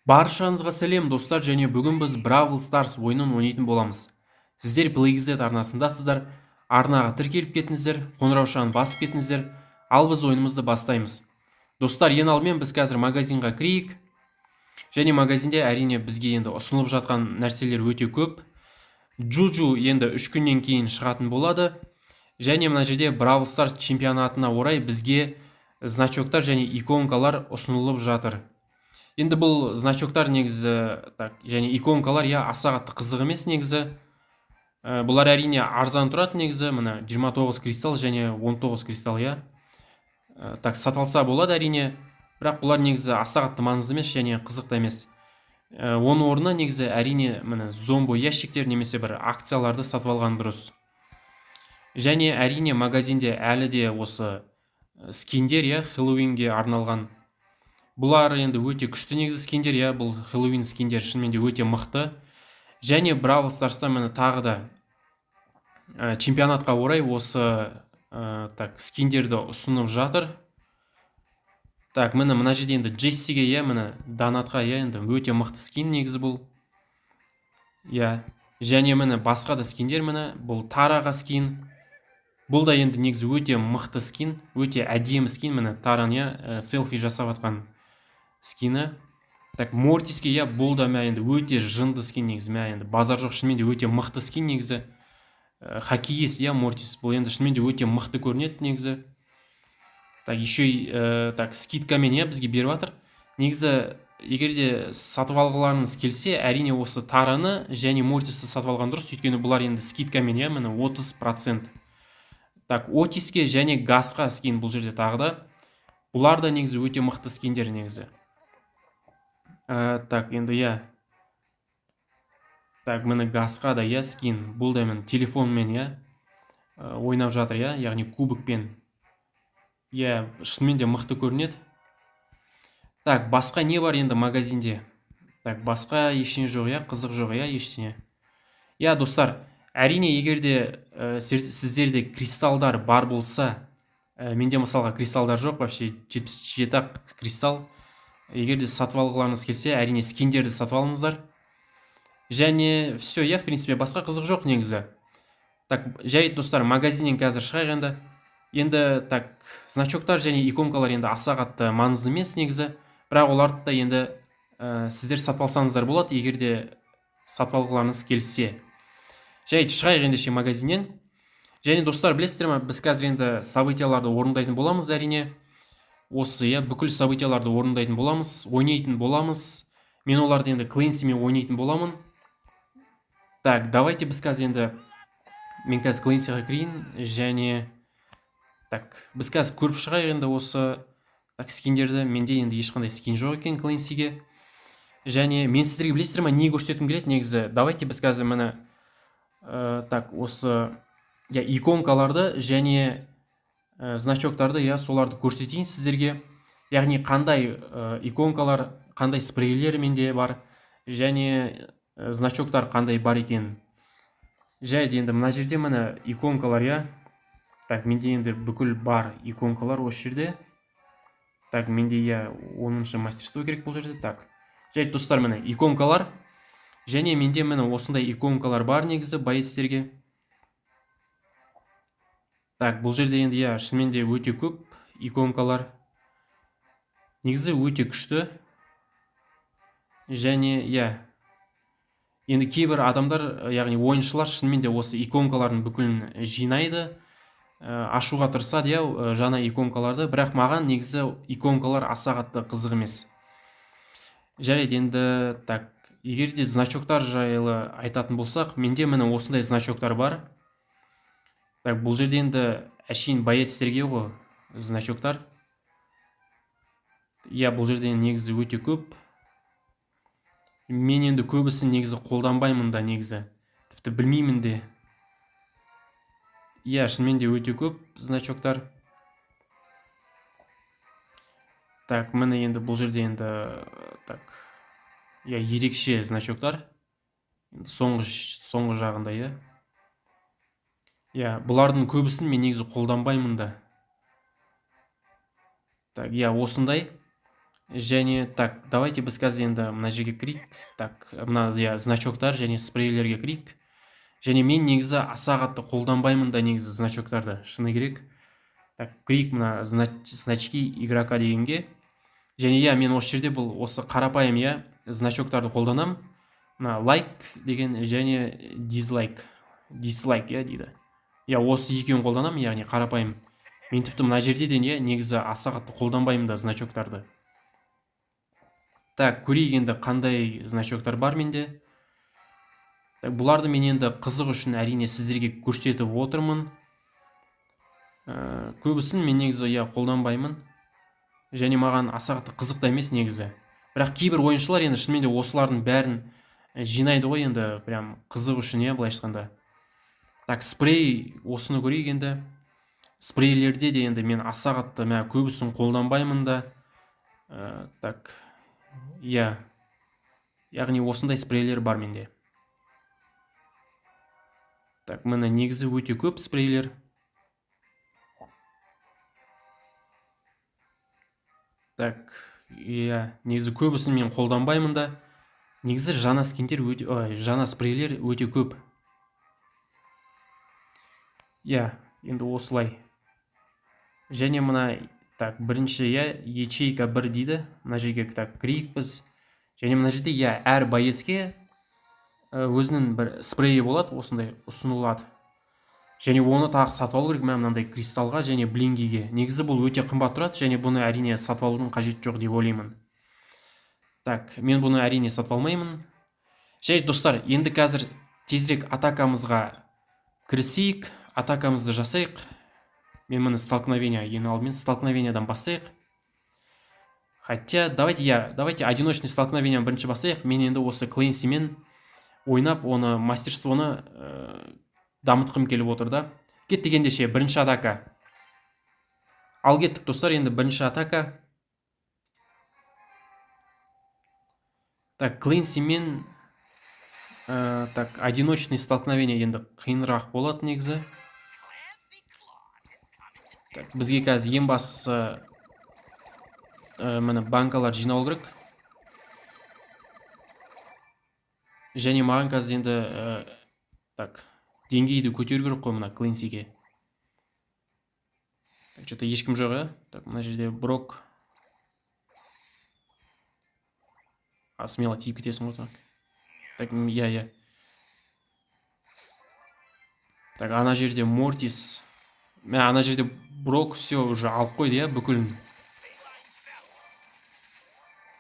Баршаңызға сәлем достар, және бүгін біз Бравл Старс ойынын ойнайтын боламыз. Сіздер PlayZ арнасындасыздар, арнаға тіркеліп кетіңіздер, қоңыраушаны басып кетіңіздер, ал біз ойынымызды бастаймыз. Достар, ең алдымен біз қазір магазинға кірейік. Және магазинде әрине бізге енді ұсынылып жатқан нәрселер өте көп. Джуджу енді 3 күннен кейін шығатын болады. Және мына жерде Бравл Старс чемпионатына орай бізге значоктар және иконкалар ұсынылып жатыр. Енді бұл значоктар негізі және иконкалар аса қатты қызық емес негізі. Бұлар әрине арзан тұрады негізі. Мына 29 кристалл және 19 кристалл сатылса болады әрине. Бірақ бұлар негізі аса қатты маңызды емес және қызық та емес. Оның орнына негізі әрине мына зомбо ящиктер немесе бір акцияларды сатып алған дұрыс. Және әрине магазинде әлі де осы скиндер Хэллоуинге арналған. Бұлар енді өте күшті негізі скиндер, бұл Хэллоуин скиндер шынымен де өте мықты. Және Бравл Старста мені тағы да чемпионатқа орай осы скиндерді ұсынып жатыр. Мені мына жерде енді Джессиге мені донатқа енді өте мықты скин негізі бұл. Және мені басқа да скиндер, мені бұл Тараға скин. Бұл да енді негізі өте мықты скин, өте әдемі скин. Мені Таран селфи жасап атқан скины. Мортиске бұл да енді өте жынды скин негізі. Енді базар жоқ, шынымен де өте мықты скин негізі. Хоккеист Мортис, бұл енді шынымен де өте мықты көрінеді негізі. Еще скидкамен бізге беріп жатыр. Негізі егерде сатып алғыларыңыз келсе, әрине осы Тараны және Мортисті сатып алған дұрыс, өйткені бұлар енді скидкамен міне 30%. Отиске және Газға скин бұл жерде тағы да. Бұлар да негізі өте мықты скиндер негізі. Енді міне Газға да скин. Бұл да мен телефонмен ойнап жатыр, яғни кубокпен. Шынымен де мықты көрінеді. Басқа не бар енді магазинде? Басқа ештеңе жоқ, қызық жоқ, ештеңе. Достар, әрине егерде сіздерде кристалдар бар болса, менде мысалға кристалдар жоқ, вообще 77 кристалл. Егерде сатып алғыларыңыз келсе, әрине скиндерді сатып алыңыздар. Және все, в принципе, басқа қызық жоқ негізі. Жай достар, магазиннен қазір шығайық енді. Значоктар және иконкалар енді аса қатты маңызды емес негізі. Бірақ оларды да енді сіздер сатып алсаңыздар болады, егерде сатып алғыларыңыз келсе. Жай шығайық ендеше магазиннен. Және достар, білесіздер ме, біз қазір енді событияларды орындайтын боламыз әрине. Осы бүкіл событияларды орындайтын боламыз, ойнайтын боламыз. Мен оларды енді Клэнсимен ойнайтын боламын. Давайте біз қазір енді мен қазір Клэнсиға кірейін. Және біз қазір көріп шығайық енді осы скиндерді. Менде енді ешқандай скин жоқ екен Клэнсиге. Және мен сіздерге білесіздер ме, не көрсеткім келеді негізі? Давайте біз қазір мені осы иконкаларды және значоктарды соларды көрсетейін сіздерге. Яғни қандай иконкалар, қандай спрейлер менде бар, және значоктар қандай бар екен. Жайды енді мына жерде міне иконкалар, менде енді бүкіл бар иконкалар осы жерде. Менде 10-шы мастерство керек бұл жерде. Жайды достар, міне иконкалар. Және менде міне осындай иконкалар бар негізі боецтерге. Бұл жерде енді шынымен де өте көп иконкалар. Негізі өте күшті. Және енді кейбір адамдар, яғни ойыншылар шынымен де осы иконкалардың бүкілін жинайды, ашуға тырысады жаңа иконкаларды. Бірақ маған негізі иконкалар аса қатты қызық емес. Жарайды, енді егерде значоктар жайлы айтатын болсақ, менде міне осындай значоктар бар. Бұл жерде енді әшейін боецтерге ғой значоктар. Бұл жерде негізі өте көп. Мен енді көбісін негізі қолданбаймын да негізі. Тіпті білмеймін де. Шынымен де өте көп значоктар. Міне енді бұл жерде енді ерекше значоктар. Соңғы жағында. Бұлардың көбісін мен негізі қолданбаймын да. Осындай. Және так, давайте біз қазір енді мына жерге кірейік. Так, мына значоктар және спрейлерге кірейік. Және мен негізі аса қатты қолданбаймын да негізі значоктарды, шыны керек. Так, кірейік мына значки игрока дегенге. Және мен осы жерде бұл осы қарапайым значоктарды қолданам. Мына лайк деген және дизлайк дейді. Осы екеуін қолданам, яғни қарапайым. Мен тіпті мына жерде де негізі аса қатты қолданбаймын да значоктарды. Так, көрейік енді қандай значоктар бар менде. Бұларды мен енді қызық үшін әрине сіздерге көрсетіп отырмын. Көбісін мен негізі қолданбаймын. Және маған аса қатты қызық та емес негізі. Бірақ кейбір ойыншылар енді шынымен де осылардың бәрін жинайды ғой енді прям қызық үшін былай айтқанда. Так, спрей, осыны көрейік енді. Спрейлерде де енді мен аса қатты көбісін қолданбаймын да. Так, яғни осындай спрейлер бар менде. Так, міне негізі өте көп спрейлер. Так, негізі көбісін мен қолданбаймын да. Негізі жаңа скиндер жаңа спрейлер өте көп. Енді осылай. Және мына так, бірінші ячейка 1 дейді. Мына жерге кірейік біз. Және мына жерде әр боецке өзінің бір спрейі болады, осындай ұсынылады. Және оны тағы сатып алу керек мынандай кристалға және блингиге. Негізі бұл өте қымбат тұрады, және бұны әрине сатып алудың қажеті жоқ деп ойлаймын. Так, мен бұны әрине сатып алмаймын. Және достар, енді қазір тезірек атакамызға кірісейік, атакамызды жасайық. Мен мұны столкновение, ең алдымен столкновениедан бастайық. Хотя, давайте одиночный столкновениедан бірінші бастайық. Мен енді осы Клэнсимен ойнап, оны мастерствоны дамытқым келіп отыр да. Кеттік ендеше бірінші атака. Ал кеттік достар, енді бірінші атака. Так, Клэнсимен так, одиночный столкновение енді қиынырақ болады негізі. Так, бізге қазір ең бастысы міне банкалар жинау керек. Және маған қазір енді так, деңгейді көтеру керек қой мына Клэнсиге. Так, что-то ешкім жоқ, Так, мына жерде Брок. Смело тиіп кетесің ғой, так. Так, Так, ана жерде Мортис. Ана жерде Брок все уже алып қойды, бүкілін.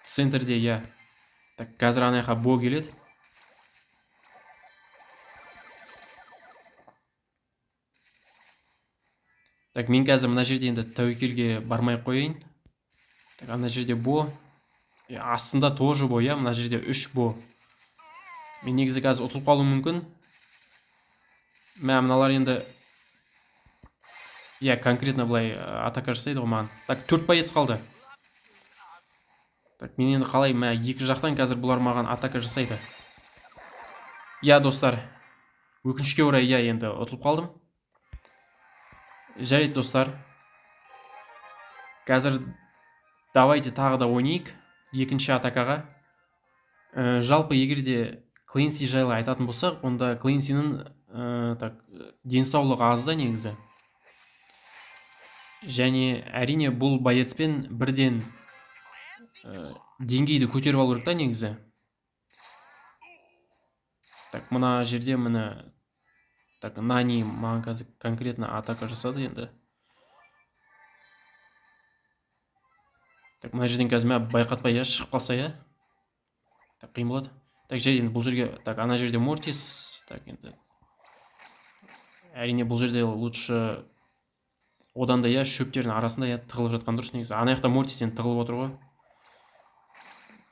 Центрде, Так, қазір ана жаққа Бо келеді. Так, мен қазір мына жерде енді тәуекелге бармай қойайын. Так, ана жерде Бо. Астында тоже Бо, мына жерде 3 Бо. Мен негізі қазір ұтылып қалуым мүмкін. Мыналар енді конкретно былай атака жасайды ғой маған. Так, 4 боец қалды. Так, мен енді қалай екі жақтан қазір бұлар маған атака жасайды. Достар, өкінішке орай енді ұтылып қалдым. Жарайды достар. Қазір давайте тағы да ойнайық екінші атакаға. Жалпы егерде Клэнси жайлы айтатын болсақ, онда Клэнсинің денсаулығы аз да негізі. Және әрине бұл боецпен бірден деңгейді көтеріп алу керек та негізі. Так, мына жерде міне так, Нани маған қазір конкретно атака жасады енді. Так, мына жерден қазір байқатпай шығып қалса, так, қиын болады. Так, енді бұл жерге, так, ана жерде Мортис. Так, енді әрине бұл жерде лучше одан да шөптердің арасында тығылып жатқан дұрыс негізі. Ана жақта Мортистен тығылып отыр ғой.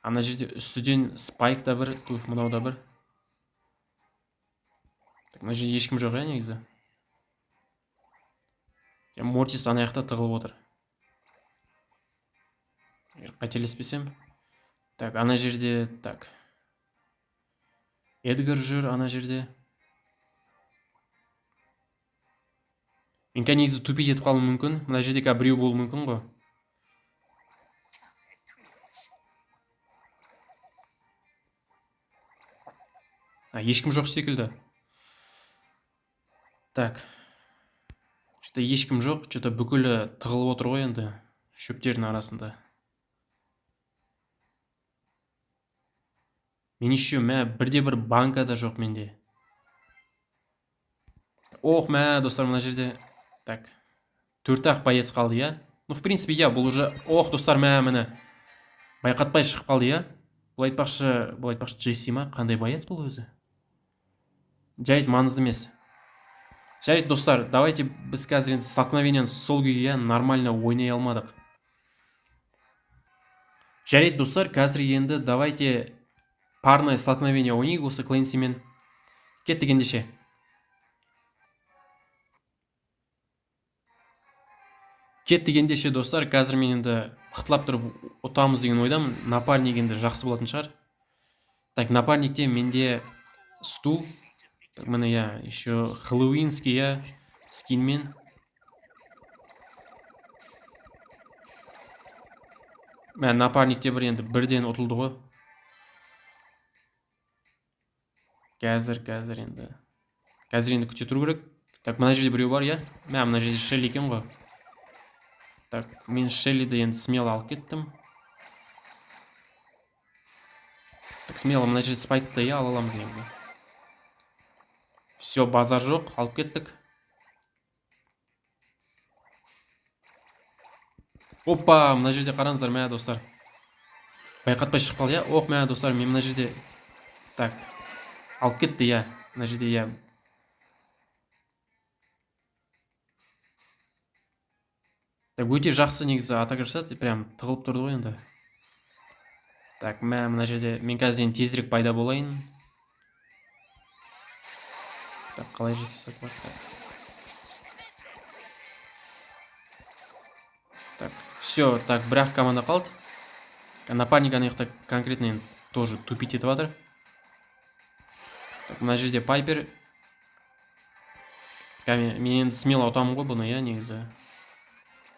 Ана жерде үстіден Спайк та бір, мынау да бір. Так, мына жерде ешкім жоқ негізі. Мортис ана жақта тығылып отыр. Қателеспесем. Так, ана жерде, так. Эдгар жүр ана жерде. Мен негізі тупить етіп қалуым мүмкін. Мына жерде біреу болуы мүмкін ғой. Ешкім жоқ секілді. Так. Что-то ешкім жоқ, что-то бүкілі тығылып отыр ғой енді шөптердің арасында. Мен еще бірде-бір банка да жоқ менде. Мә, достар, мына жерде. Так. 4-ақ боец қалды, я? Ну, в принципе, я бұл уже... достар, міне. Байқатпай шығып қалды, я? Бұл айтпақшы Джесси ма? Қандай боец бұл өзі? Жарайды, маңызды емес. Жарайды, достар, давайте біз қазір столкновениені сол күйі, я, нормально ойнай алмадық. Жарайды, достар, қазір енді давайте парное столкновение ойнайық осы Клэнсимен. Кеттік ендеше. Кеттік ендеше, достар, қазір мен енді мықтылап тұрып ұтамыз деген ойдамын. Напарник енді жақсы болатын шығар. Так, напарникте менде стул. Так, міне, я, еще хэллоуинский, я, скинмен. Напарникте енді бірден ұтылды ғой. Қазір енді күте тұру керек. Так, мына жерде біреу бар, я? Мына жерде Шелли екен ғой. Так, мен Шеллиді енді смело алып кеттім. Так, смело мына жерде спайкты, я, ала аламыз енді. Все, базар жоқ, алып кеттік. Мына жерде қараңыздар, достар. Байқатпай шығып қалды, я? Достар, мен мына жерде... Так, алып кетті, я. Мына жерде, я. Так, өте жақсы негізі атака жасады, прям тығылып тұрды ғой енді. Так, мына жерде мен қазір енді тезірек пайда болайын. Так, қалай жасасақ болады? Так, все, так, бір-ақ команда қалды. Напарник ана жақта конкретно тоже тупить етіп жатыр. Так, мына жерде Пайпер. Мен енді смело ұтамын ғой бұны, я, негізі.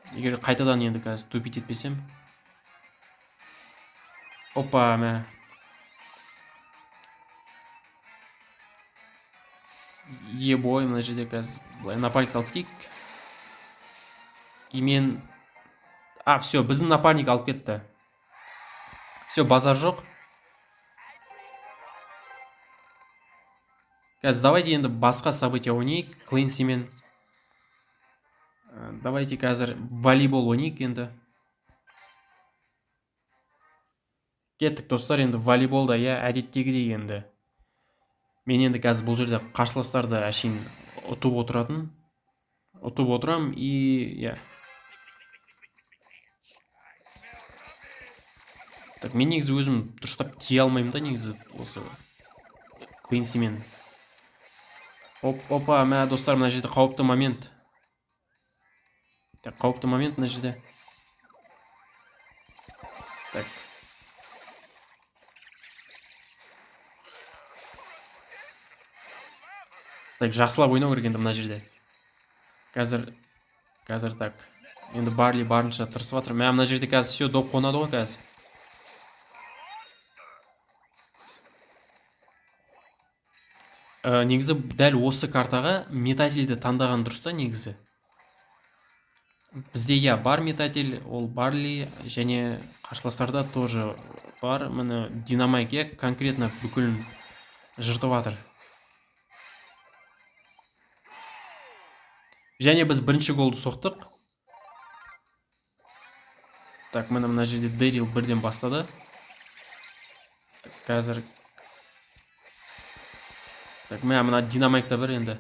Егер қайтадан енді қазір тупить етпесем. Мә. Ебой, мына жерде қазір напарник алып кетейік. И мен... все, біздің напарник алып кетті. Все, базар жоқ. Қазір давайте енді басқа события ойнайық. Клэнсимен. Давайте қазір волейбол ойнайық енді. Кеттік, достар, енді волейболда, я, әдеттегідей енді. Мен енді қазір бұл жерде қарсыластарды әшейін ұтып отырам, и, я. Так, мен негізі өзім дұрыстап тие алмаймын да, негізі осы Клэнсимен. Мә, достар, мына жерде қауіпті момент. Так, қауіпті момент мына жерде. Так. Так, жақсылап ойнау керек енді мына жерде. Қазір так. Енді Барли барынша тырысып жатыр. Мына жерде қазір все доп қонады ғой қазір. Негізі дәл осы картаға метательді таңдаған дұрыс та негізі. Бізде, я, бар метатель, ол Барли, және қарсыластарда тоже бар. Міне Динамайк, я, конкретно бүкілін жыртып жатыр. Және біз бірінші голды соқтық. Так, мына жерде Дэрил бірден бастады. Қазір... Так, мына Динамайкта бір енді.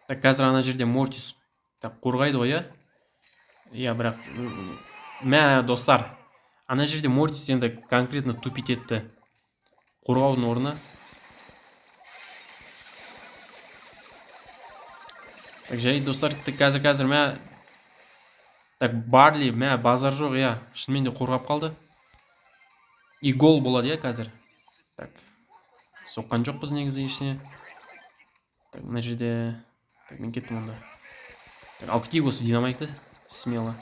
Так, қазір ана жерде Мортис қорғайды ғой, я? Я, бірақ... достар. Ана жерде Мортис енді конкретно тупить етті. Қорғаудың орнына. Так, жай, достар, қазір, Так, Барли, базар жоқ, я, шынымен де қорғап қалды. И гол болады, я, қазір. Так, соққан жоқ біз негізі ешіне. Так, мына жерде... Так, мен кеттім онда. Так, алып кетейік осы Динамайкты, смело.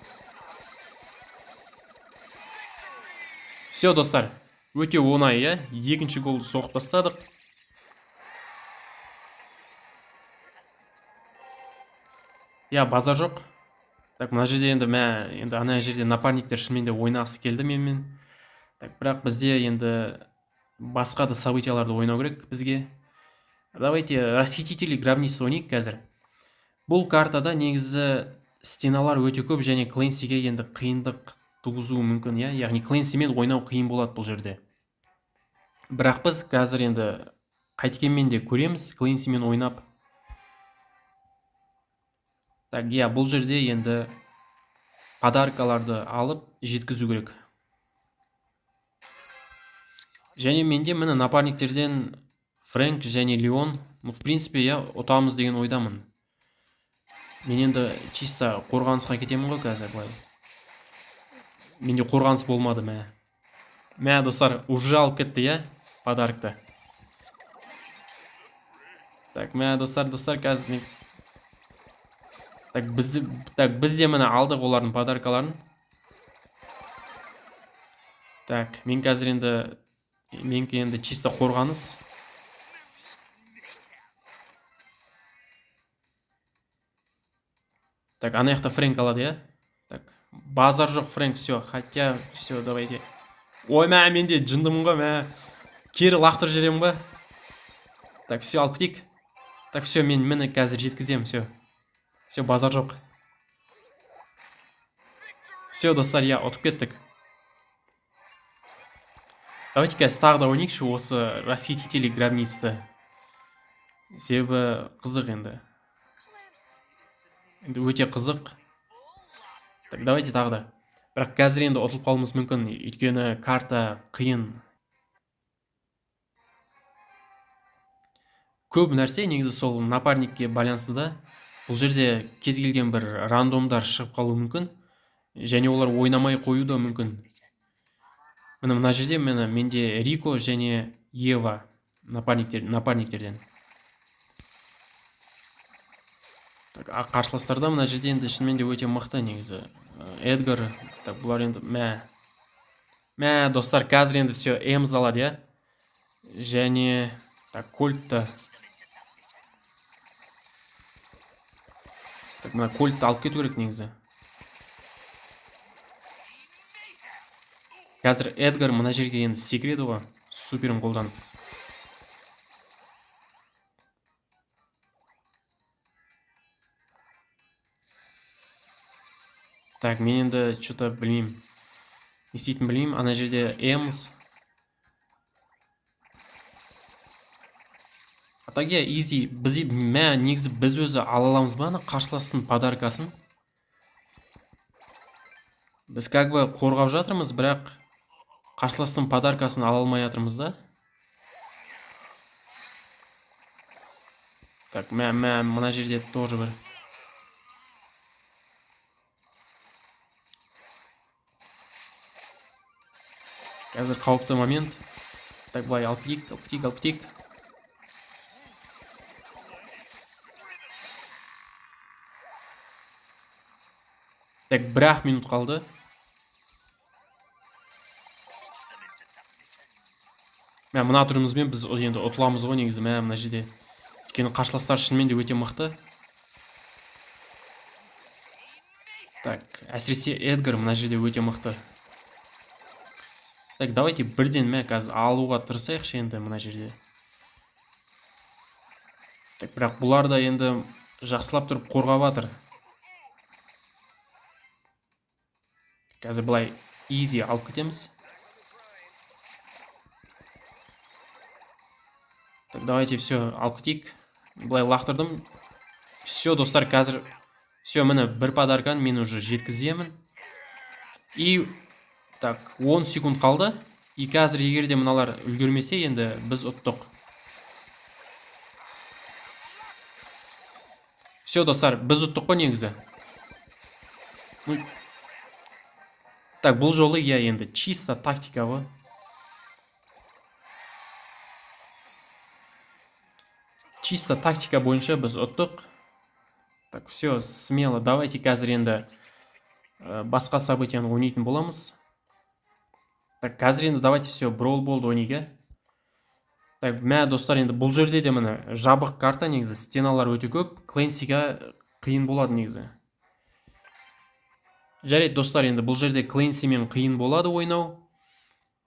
Все, достар, өте оңай, иә? Екінші голды соғып тастадық. Я, базар жоқ. Так, мына жерде енді енді ана жерде напарниктер шынымен де ойнағысы келді менімен. Так, бірақ бізде енді басқа да событияларды ойнау керек бізге. Давайте расхитители гробниц ойнайық қазір. Бұл картада негізі стеналар өте көп және Кленсиге енді қиындық туғызуы мүмкін, иә? Яғни Кленсимен ойнау қиын болады бұл жерде. Бірақ біз қазір енді қайткенмен де көреміз Кленсимен ойнап. Так, иә, бұл жерде енді подаркаларды алып жеткізу керек. Және менде міне напарниктерден Фрэнк және Леон, в принципе, я ұтамыз деген ойдамын. Мен енді чисто қорғанысқа кетемін ғой қазір былай. Менде қорғаныс болмады мә. Достар, уже алып кетті, иә, подаркты. Так, достар, қазір мен... Так, бізде міне алдық олардың подаркаларын. Так, менікі енді чисто қорғаныс. Так, ана жақта Фрэнк алады, иә? Так, базар жоқ Фрэнк, все, хотя, все, давайте. Ой, менде жындымын ғой, кері лақтырып жіберемін ба? Так, все, алып кетейік. Так, все, мен міне қазір жеткіземін, все. Все, базар жоқ. Все, достар, я ұтып кеттік. Давайте қазір тағы да ойнайықшы осы расхитители гробницы. Себебі қызық енді. Енді өте қызық. Так, давайте тағы да. Бірақ қазір енді ұтылып қалуымыз мүмкін, өйткені карта қиын. Көп нәрсе негізі сол напарникке байланысты да. Бұл жерде кез келген бір рандомдар шығып қалуы мүмкін. Және олар ойнамай қою да мүмкін. Мына жерде менде Рико және Ева напарниктерден. Так, қарсыластарда мына жерде енді шынымен де өте мықты негізі. Эдгар, так, бұлар енді достар, қазір енді все Эмз алады, иә? Және так, Кольтты. Так, мына Кольтты алып кету керек негізі. Қазір Эдгар мына жерге енді секіреді ғой, суперін қолданып. Так, мен енді что-то білмеймін. Не істейтін білмеймін. Ана жерде Эмз. Так, иә, изи. Негізі біз өзі ала аламыз ба қарсыластың подаркасын? Біз как бы қорғап жатырмыз, бірақ қарсыластың подаркасын ала алмай жатырмыз да. Так, мына жерде тоже бір. Қазір қауіпті момент. Так, былай алып кетейік. Так, 1 минут қалды. Мына түрімізбен біз енді ұтыламыз ғой негізі мына жерде. Өйткені қарсыластар шынымен де өте мықты. Так, әсіресе Эдгар мына жерде өте мықты. Так, давайте бірден қазір алуға тырысайықшы енді мына жерде. Так, бірақ бұлар да енді жақсылап тұрып қорғап жатыр. Қазір былай easy алып кетеміз. Так, давайте все алып кетейік. Былай лақтырдым. Все, достар, қазір все, міне бір подарканы мен уже жеткіземін. И так, 10 секунд қалды. И қазір егерде мыналар үлгермесе, енді біз ұттық. Все, достар, біз ұттық қой негізі. Так, бұл жолы я енді чисто тактика ғой. Чисто тактика бойынша біз ұттық. Так, все, смело. Давайте қазір енді басқа событияны ойнайтын боламыз. Так, қазір енді давайте все Brawl Ball'ды ойнайық, иә. Так, мә достар, енді бұл жерде де міне жабық карта, негізі стеналар өте көп, Clancy'ға қиын болады негізі. Жарайды достар, енді бұл жерде Clancy'мен қиын болады ойнау,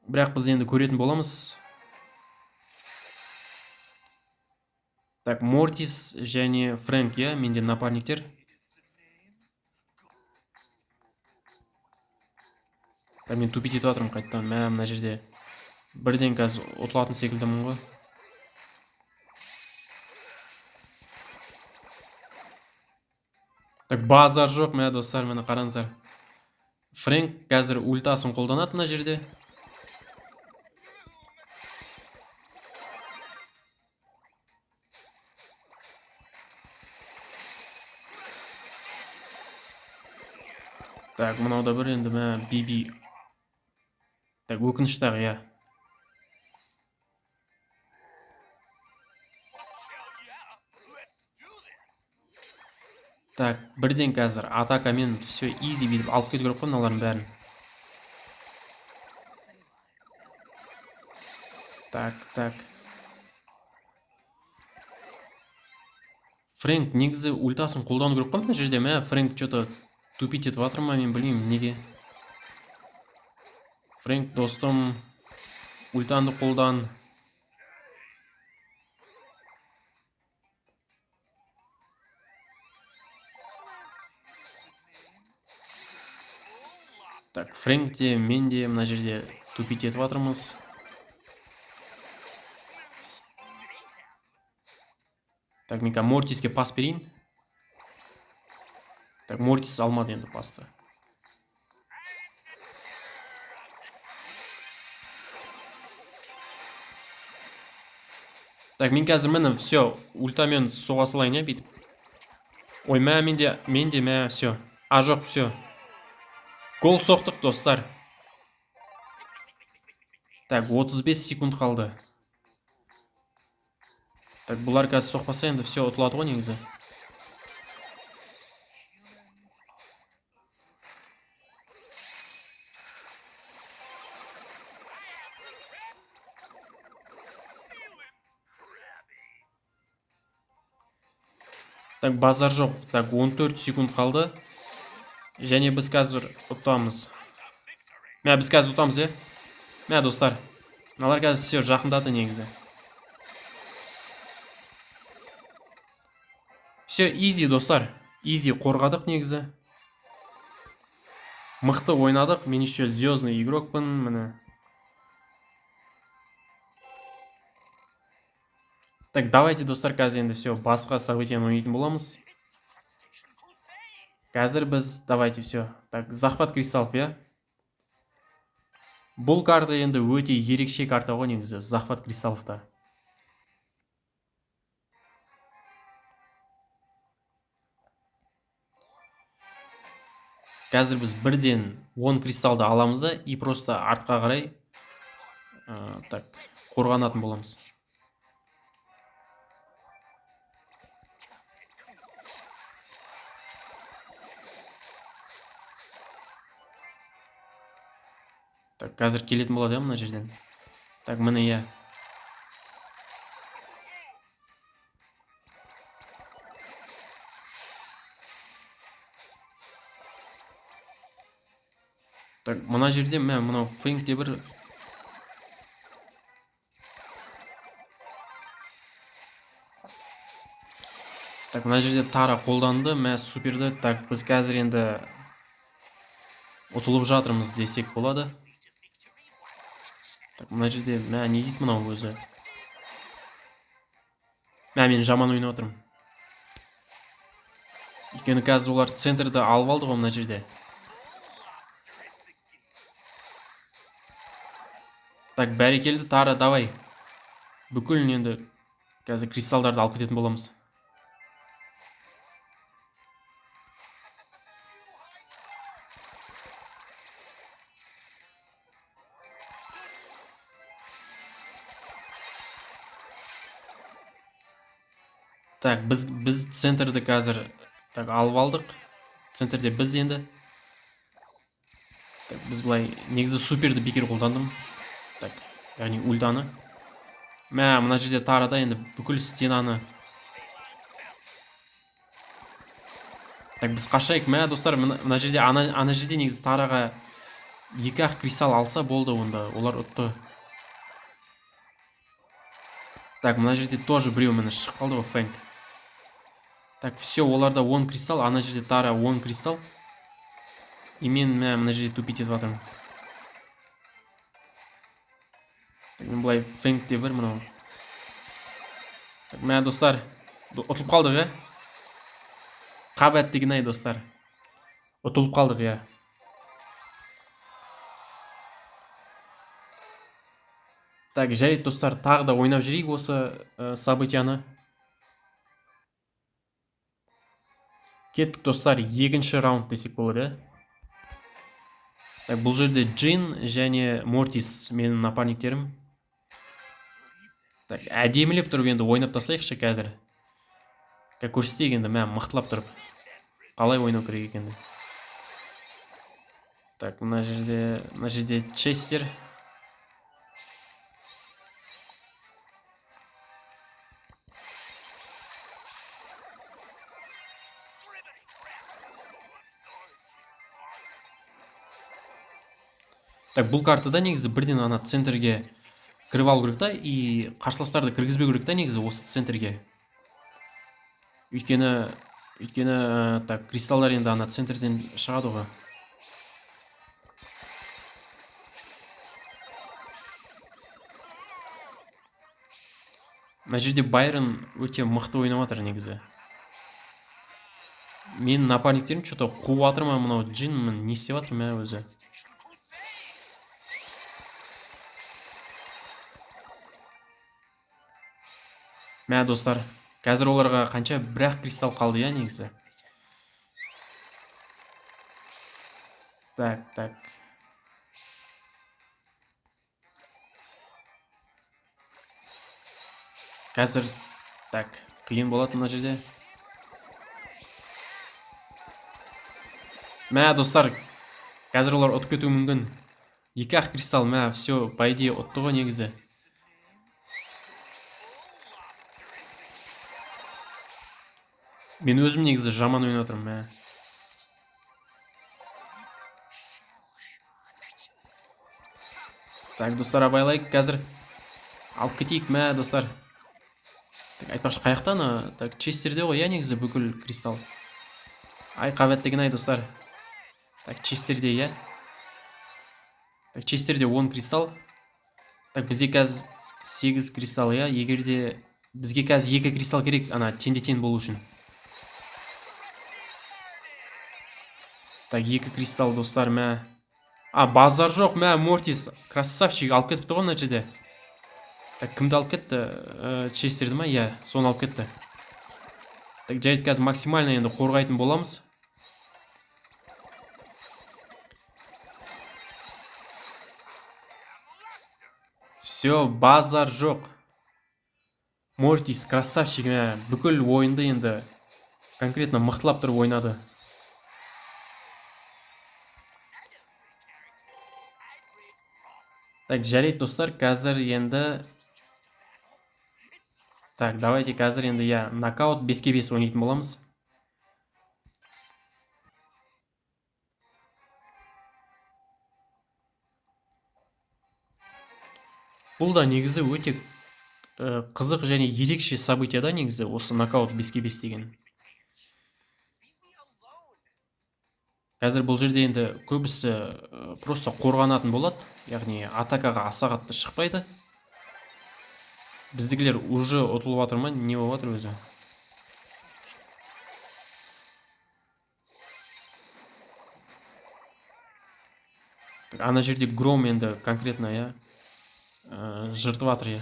бірақ біз енді көретін боламыз. Так, Мортис және Фрэнк, иә, менде напарниктер. Так, мен тупить етіп жатырмын қайттан. Мына жерде бірден қазір ұтылатын секілдімін ғой. Так, базар жоқ, мә достар, мені қараңыздар. Фрэнк қазір ультасын қолданады мына жерде. Так, мынауда бір енді мә Биби. Так, өкініштағы, иә. Так, бірден қазір атакамен все easy бүйтіп алып кету керек қой мыналардың бәрін. Так. Фрэнк негізі ультасын қолдану керек қой мына жерде. Мә Фрэнк что-то тупить етіп жатыр ма, мен білмеймін неге. Фрэнк достым, ультанды қолдан. Так, Фрэнк те, мен де мына жерде тупить етіп жатырмыз. Так, мен Мортиске пас берейін. Так, Мортис алмады енді пасты. Так, мен қазір міне все ультамен соға салайын, иә, бүйтіп. Ой, менде мә все. Жоқ, все. Гол соқтық достар. Так, 35 секунд қалды. Так, бұлар қазір соқпаса енді все ұтылады ғой негізі. Так, базар жоқ. Так, 14 секунд қалды. Және біз қазір ұтамыз. Біз қазір ұтамыз, е? Достар. Мыналар қазір все жақындады негізі. Все easy достар. Easy қорғадық негізі. Мықты ойнадық. Мен еще звездный игрокпын, міне. Так, давайте достар, қазір енді все басқа событияны ойнайтын боламыз. Қазір біз, давайте все. Так, захват кристаллов, иә. Бұл карта енді өте ерекше карта ғой негізі, захват кристалловта. Қазір біз бірден 10 кристалды аламыз да, и просто артқа қарай так, қорғанатын боламыз. Так, қазір келетін болады, мына жерден. Так, міне, иә. Так, мына жерде, мынау Фрэнкте бір... Так, мына жерде Тара қолданды, суперді. Так, біз қазір енді ұтылып жатырмыз десек болады. Так, мына жерде, не дейді мынау өзі? Мен жаман ойнап отырмын. Өйткені қазір олар центрді алып алды ғой мына жерде. Так, бәрекелді Тара, давай. Бүкіл енді қазір кристалдарды алып кететін боламыз. Так, біз центрді қазір так алып алдық. Центрде біз енді. Так, біз былай негізі суперді бекер қолдандым. Так, яғни ультаны. Мына жерде тарада енді бүкіл стенаны. Так, біз қашайық. Достар, мына жерде ана жерде негізі тараға 2-ақ кристалл алса болды, онда олар ұтты. Так, мына жерде тоже біреу міне шығып қалды ғой, Фэнк. Так, все, оларда 10 кристалл, ана жерде тара 10 кристалл. И мен мына жерде тупить етіп жатырмын. Мен былай Фэнк те бір мынау. Так, достар, ұтылып қалдық, Қабат деген достар. Ұтылып қалдық, Так, жарайды достар, тағы да ойнап жүрейік осы событияны. Кеттік достар, екінші раунд десек болады. Так, бұл жерде Джин және Мортис менің напарниктерім. Так, әдемілеп тұрып енді ойнап тастайықшы қазір. Көрсетейік енді, мықтылап тұрып. Қалай ойнау керек екенді. Так, мына жерде Честер. Так, бұл картада негізі бірден ана центрге кіріп алу керек та, и қарсыластарды кіргізбеу керек та негізі осы центрге. Өйткені так, кристалдар енді ана центрден шығады ғой. Мына жерде Байрон өте мықты ойнап жатыр негізі. Менің напарниктерім что-то қуып жатыр ма мынау Джин, не істеп жатыр өзі. Достар, қазір оларға қанша бір-ақ кристалл қалды негізі. Так. Қазір, так, қиын болады мына жерде. Достар, қазір олар ұтып кетуі мүмкін. 2-ақ кристалл, все, по идее ұтты ғой негізі. Мен өзім негізі жаман ойнап отырмын, Так, достар, абайлайық қазір. Алып кетейік, достар. Так, айтпақшы қаяқтан? Так, Честерде ғой, негізі бүкіл кристалл. Қабат деген достар. Так, Честерде, Так, Честерде 10 кристалл. Так, бізде қазір 8 кристалл, егерде бізге қазір 2 кристалл керек, ана теңде-тең болу үшін. Так, 2 кристалл достар, базар жоқ, Мортис красавчик алып кетіпті ғой мына жерде. Так, кімді алып кетті? Честерді ма? Соны алып кетті. Так, жарайды, қазір максимально енді қорғайтын боламыз. Все, базар жоқ. Мортис красавчик, бүкіл ойынды енді конкретно мықтылап тұрып ойнады. Так, жарайды достар, қазір енді... Так, давайте қазір енді нокаут 5-5 ойнайтын боламыз. Бұл да негізі өте қызық және ерекше событияда негізі осы нокаут 5-5 деген. Қазір бұл жерде енді көбісі просто қорғанатын болады, яғни атакаға аса қатты шықпайды. Біздігілер уже ұтылып жатыр ма, не болып жатыр өзі? Ана жерде Гром енді конкретно, жыртып жатыр,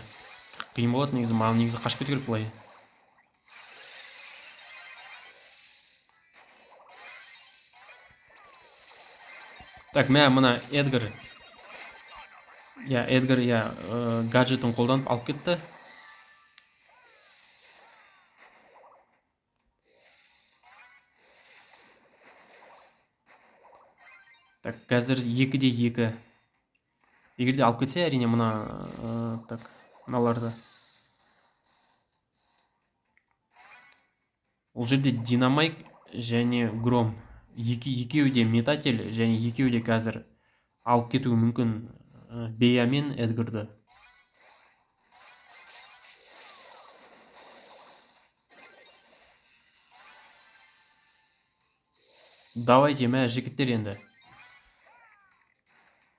Қиын болады негізі, маған негізі қашып кету керек бұлай. Так, мына Эдгар. Эдгар, гаджетін қолданып алып кетті. Так, қазір 2-де 2. Егер де алып кетсе, әрине мына так, мыналарды. Ол жерде динамайк және гром. Екеуі де метатель және екеуі де қазір алып кетуі мүмкін Бея мен Эдгарды. Давайте, мә жігіттер енді.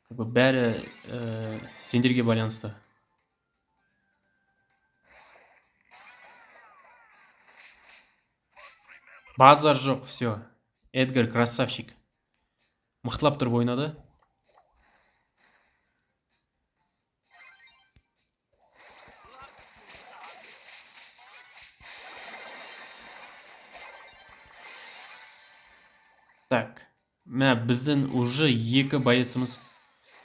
Бәрі сендерге байланысты. Базар жоқ, все. Эдгар красавчик. Мықтылап тұрып ойнады. Так, мә біздің уже 2 боеціміз,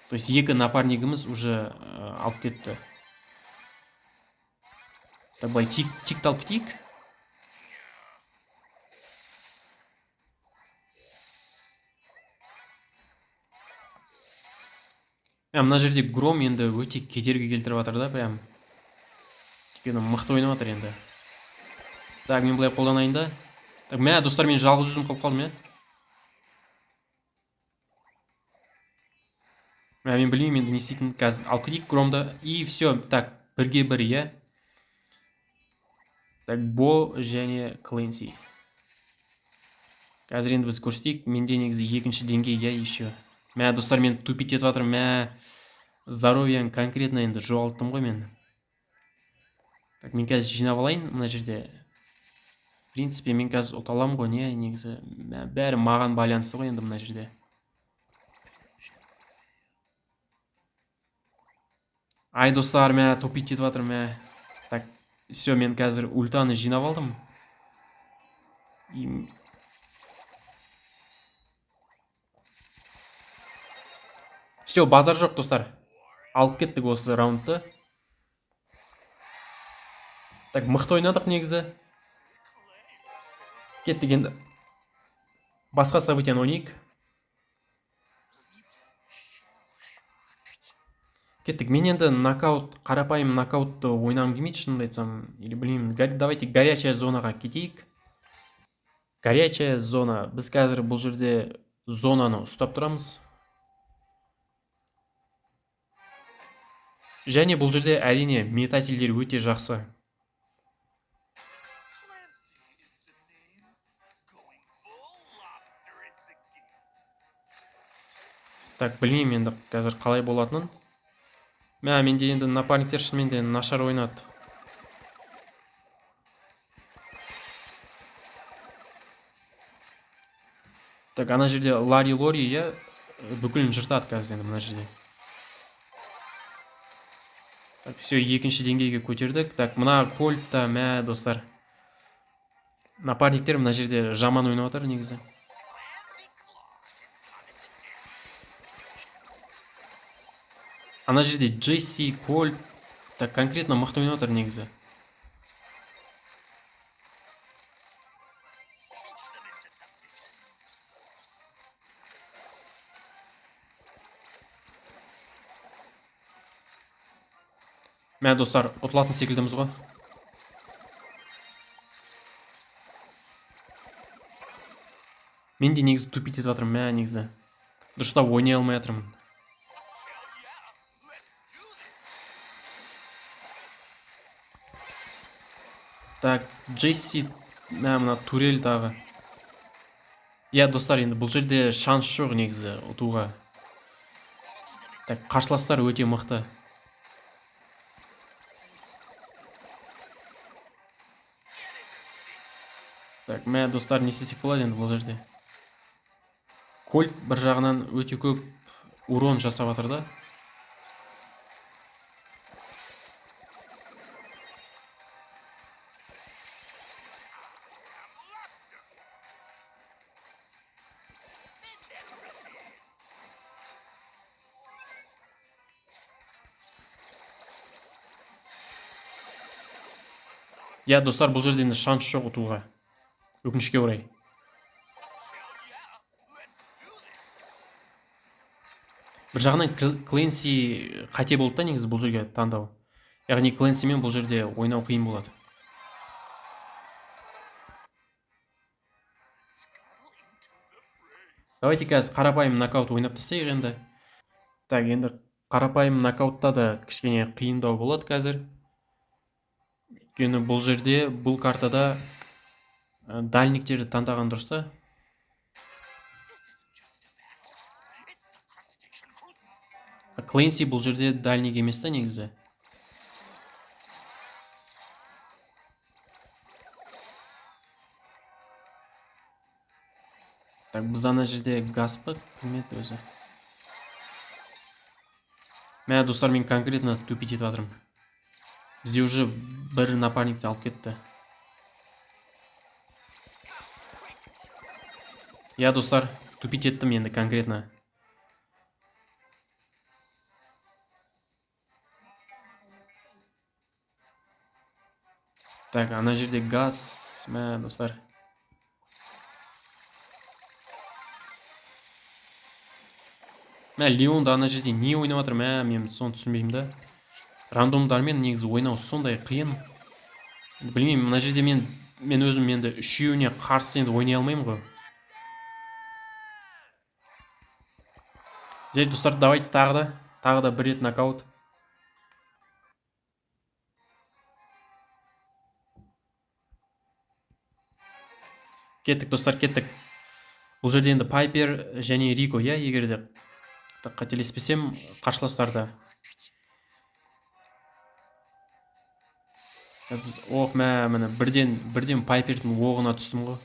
то есть 2 напарнигіміз уже алып кетті. Так, былай тикті алып кетейік. Мына жерде гром енді өте кедергі келтіріп жатыр да, прям. Өйткені мықты ойнап жатыр енді. Так, мен былай қолданайын да. Так, мә достар, мен жалғыз өзім қалып қалдым, Мен білмеймін енді не істейтін. Қазір алып кетейік громды. И все, так, 1-ге 1, Так, Бо және Кленси. Қазір енді біз көрсетейік. Менде негізі 2-ші деңгей, еще. Мә достар, мен тупить етіп жатырмын. Мә здоровьяң конкретно енді жоғалттым ғой мен. Так, мен қазір жинап алайын мына жерде. В принципе, мен қазір ұта аламын ғой, не негізі. Бәрі маған байланысты ғой енді мына жерде. Ай достар, мә тупить етіп жатырмын, мә. Так, все, мен қазір ультаны жинап алдым. Все, базар жоқ достар. Алып кеттік осы раундты. Так, мықты ойнадық негізі. Кеттік енді. Басқа событияны ойнайық. Кеттік, мен енді нокаут, қарапайым нокаутты ойнағым келмейді, шынымды айтсам. Или білмеймін, давайте горячая зонаға кетейік. Горячая зона. Біз қазір бұл жерде зонаны ұстап тұрамыз. Және бұл жерде әрине метательдер өте жақсы. Так, білмеймін енді қазір қалай болатынын. Менде енді напарниктер шынымен де нашар ойнады. Так, ана жерде Лари Лори, бүкілін жыртады қазір енді мына жерде. Так, все, 2-ші деңгейге көтердік. Так, мына Кольтта, достар. Напарниктер мына жерде жаман ойнап жатыр негізі. Ана жерде Джесси, Кольт, так конкретно мықты ойнап жатыр негізі. Достар, ұтылатын секілдіміз ғой. Мен де негізі тупить етіп жатырмын, негізі. Дұрыстап ойнай алмай жатырмын. Так, Джесси, мына турель тағы. Достар, енді бұл жерде шанс жоқ негізі ұтуға. Так, қарсыластар өте мықты. Так, достар, не істесек болады енді бұл жерде. Кольт бір жағынан өте көп урон жасап жатыр да. Достар, бұл жерде енді шанс жоқ ұтуға. Өкінішке орай. бір жағынан Clancy қате болды да негізі бұл жерге таңдау. Яғни Clancyмен бұл жерде ойнау қиын болады. Давайте қазір қарапайым нокаут ойнап тастайық енді. Так, енді қарапайым нокаутта да кішкене қиындау болады қазір. Өйткені бұл жерде, бұл картада дальниктерді таңдаған дұрыс та. Clancy бұл жерде дальник емес та негізі. Так, біз ана жерде газ па кім еді өзі? Мә достар, мен конкретно тупить етіп жатырмын. Бізде уже бір напарникті алып кетті. Я достар, тупить еттім енді конкретно. Так, ана жерде газ. Мә достар. Мә Леон да ана жерде не ойнап жатыр? Мә мен соны түсінбеймін да. Рандомдармен негізі ойнау сондай қиын. Білмеймін, мына жерде мен өзім енді үшеуіне қарсы енді ойнай алмаймын ғой. Жай достар, давайте тағы да бір рет нокаут. Кеттік достар, кеттік. Бұл жерде енді Пайпер және Рико, я егер де қателеспесем қарсыластарда. Біз міне бірден Пайпердің оғына түстім ғой.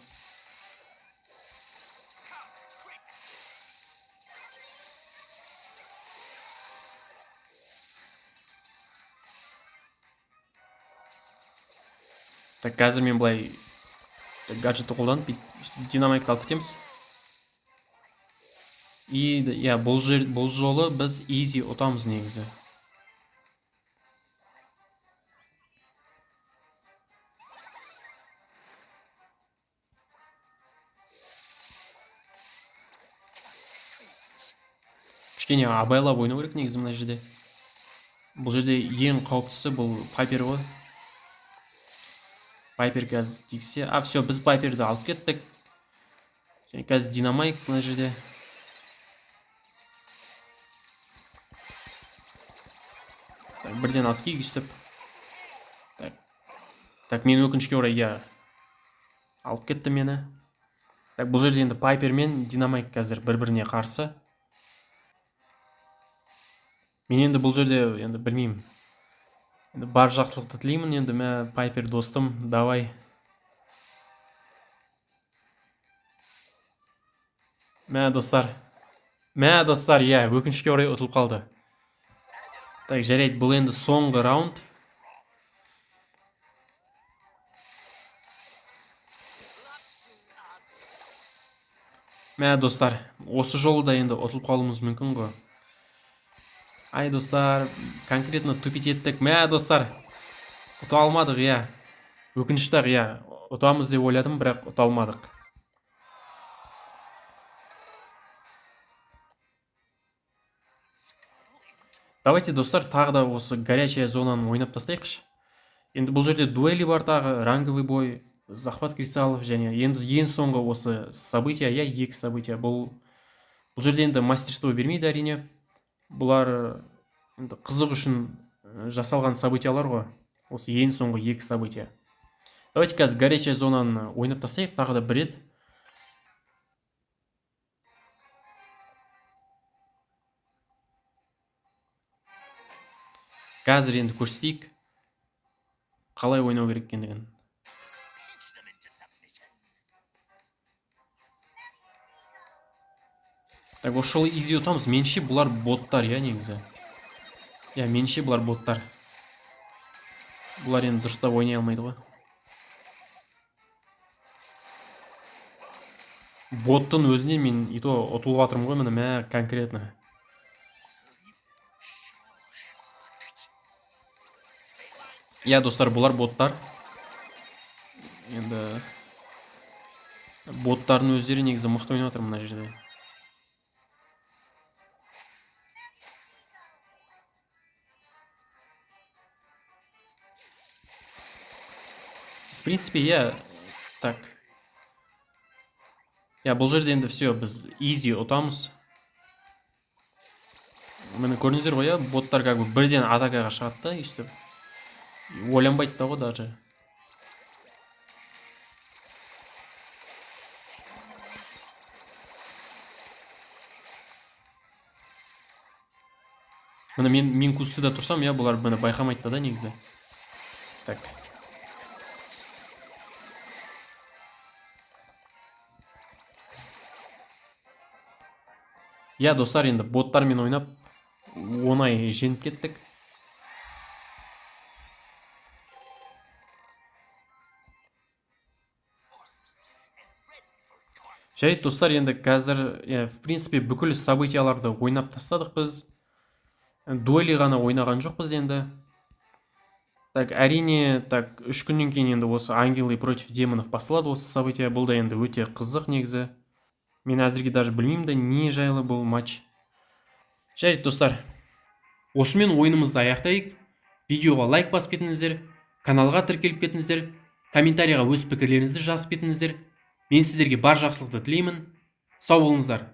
Так, қазір мен былай гаджетті қолданып динамайкты алып кетеміз. И бұл жолы біз easy ұтамыз негізі. Кішкене абайлап ойнау керек негізі мына жерде. Бұл жерде ең қауіптісі бұл Пайпер ғой. Пайпер қазір тиксе. Все, біз Пайперді алып кеттік. Және қазір динамайк мына жерде. Бірден алып кейік үстіп. Так, мен өкінішке орай алып кетті мені. Так, бұл жерде енді Пайпер мен динамайк қазір бір-біріне қарсы. Мен енді бұл жерде енді білмеймін. Енді бар жақсылықты тілеймін, енді Пайпер достым, давай. Мә достар, өкінішке орай ұтылып қалды. Так, жарайды, бұл енді соңғы раунд. Мә достар, осы жолы да енді ұтылып қалуымыз мүмкін ғой. Ай достар, конкретно тупить еттік. Мә достар, ұта алмадық, өкінішті ұтамыз деп ойладым, бірақ ұта алмадық. Давайте достар, тағы да осы горячая зонаны ойнап тастайықшы. Енді бұл жерде дуэли бар тағы, ранговый бой, захват кристаллов және енді ең соңғы осы события, екі события. Бұл жерде енді мастерство бермейді әрине. Бұлар қызық үшін жасалған событиялар ғой. Осы ең соңғы екі события. Давайте қазір горячая зонаны ойнап тастайық тағы да бір рет. Қазір енді көрсетейік қалай ойнау керек екендігін. Так, осы жолы easy ұтамыз. Менше бұлар боттар, негізі. Менше бұлар боттар. Бұлар енді дұрыстап ойнай алмайды ғой. Боттың өзіне мен ұтылып жатырмын ғой, міне конкретно. Достар, бұлар боттар. Енді боттардың өздері негізі мықты ойнап жатыр мына жерде. принципе, иә. Так. Иә, бұл жерде енді все, біз easy ұтамыз. Міне көрдіңіздер ғой, иә, боттар как бы бірден атакаға шығады да, өйстіп. Ойланбайды да ғой даже. Міне мен кустыда тұрсам, иә, бұлар мені байқамайды да негізі. Так. Иә, достар, енді боттармен ойнап оңай жеңіп кеттік. Жарайды, достар, енді қазір, в принципе, бүкіл событияларды ойнап тастадық біз. Дуэли ғана ойнаған жоқпыз енді. Так, әрине, так, 3 күннен кейін енді осы ангелы против демонов басылады осы события. Бұл да енді өте қызық негізі. Мен әзірге даже білмеймін да не жайлы бұл матч. Жарайды, достар. Осымен ойынымызды аяқтайық. Видеоға лайк басып кетіңіздер, каналға тіркеліп кетіңіздер, комментарийға өз пікірлеріңізді жазып кетіңіздер. Мен сіздерге бар жақсылықты тілеймін. Сау болыңыздар.